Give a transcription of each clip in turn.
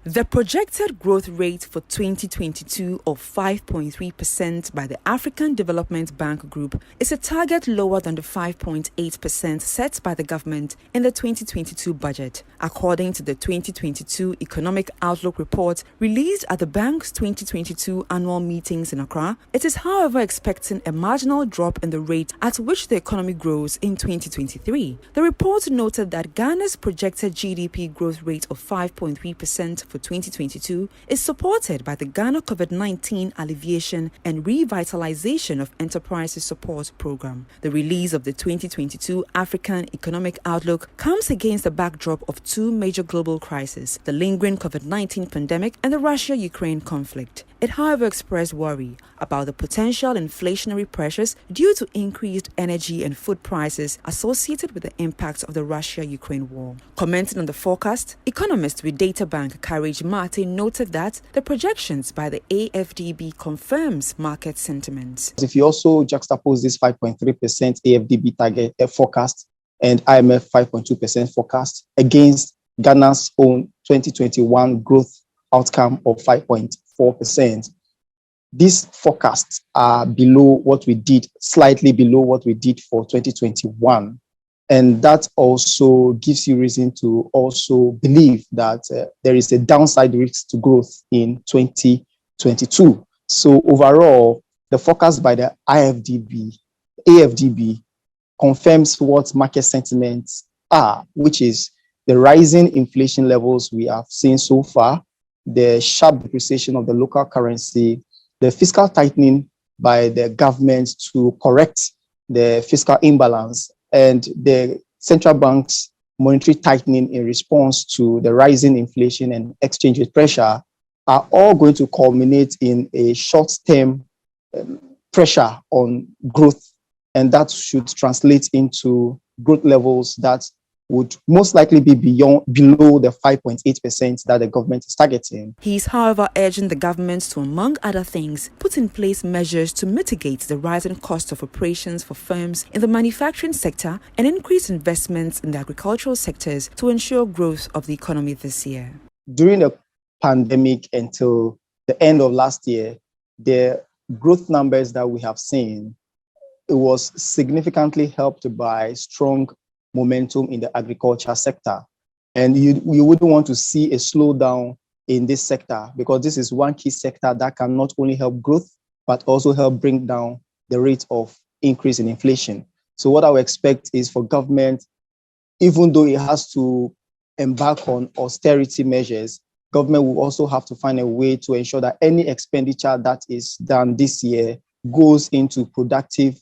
The projected growth rate for 2022 of 5.3% by the African Development Bank Group is a target lower than the 5.8% set by the government in the 2022 budget, according to the 2022 Economic Outlook report released at the bank's 2022 annual meetings in Accra. It is, however, expecting a marginal drop in the rate at which the economy grows in 2023. The report noted that Ghana's projected GDP growth rate of 5.3% for 2022 is supported by the Ghana COVID-19 Alleviation and Revitalization of Enterprises Support Program. The release of the 2022 African Economic Outlook comes against the backdrop of two major global crises, the lingering COVID-19 pandemic and the Russia-Ukraine conflict. It, however, expressed worry about the potential inflationary pressures due to increased energy and food prices associated with the impact of the Russia-Ukraine war. Commenting on the forecast, economist with Data Bank Courage Martin noted that the projections by the AFDB confirms market sentiments. If you also juxtapose this 5.3% AFDB target forecast and IMF 5.2% forecast against Ghana's own 2021 growth outcome of 5.4%, these forecasts are below what we did, slightly below what we did for 2021. And that also gives you reason to also believe that there is a downside risk to growth in 2022. So overall, the forecast by the AFDB confirms what market sentiments are, which is the rising inflation levels we have seen so far, the sharp depreciation of the local currency, the fiscal tightening by the government to correct the fiscal imbalance, and the central bank's monetary tightening in response to the rising inflation and exchange rate pressure are all going to culminate in a short-term pressure on growth, and that should translate into growth levels that would most likely be below the 5.8% that the government is targeting. He is, however, urging the government to, among other things, put in place measures to mitigate the rising cost of operations for firms in the manufacturing sector and increase investments in the agricultural sectors to ensure growth of the economy this year. During the pandemic until the end of last year, the growth numbers that we have seen, it was significantly helped by strong momentum in the agriculture sector. And you wouldn't want to see a slowdown in this sector, because this is one key sector that can not only help growth, but also help bring down the rate of increase in inflation. So what I would expect is for government, even though it has to embark on austerity measures, government will also have to find a way to ensure that any expenditure that is done this year goes into productive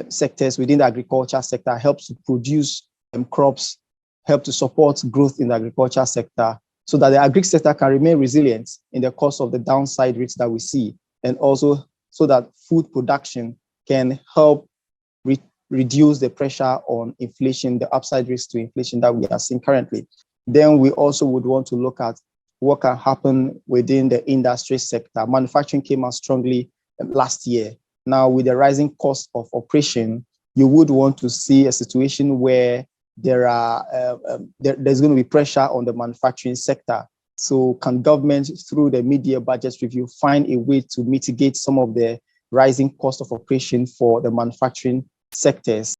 sectors within the agriculture sector, helps to produce crops, help to support growth in the agriculture sector, so that the agri sector can remain resilient in the course of the downside risks that we see, and also so that food production can help reduce the pressure on inflation, the upside risk to inflation that we are seeing currently. Then we also would want to look at what can happen within the industry sector. Manufacturing came out strongly last year. Now, with the rising cost of operation, you would want to see a situation where there's going to be pressure on the manufacturing sector. So can government, through the mid-year budget review, find a way to mitigate some of the rising cost of operation for the manufacturing sectors?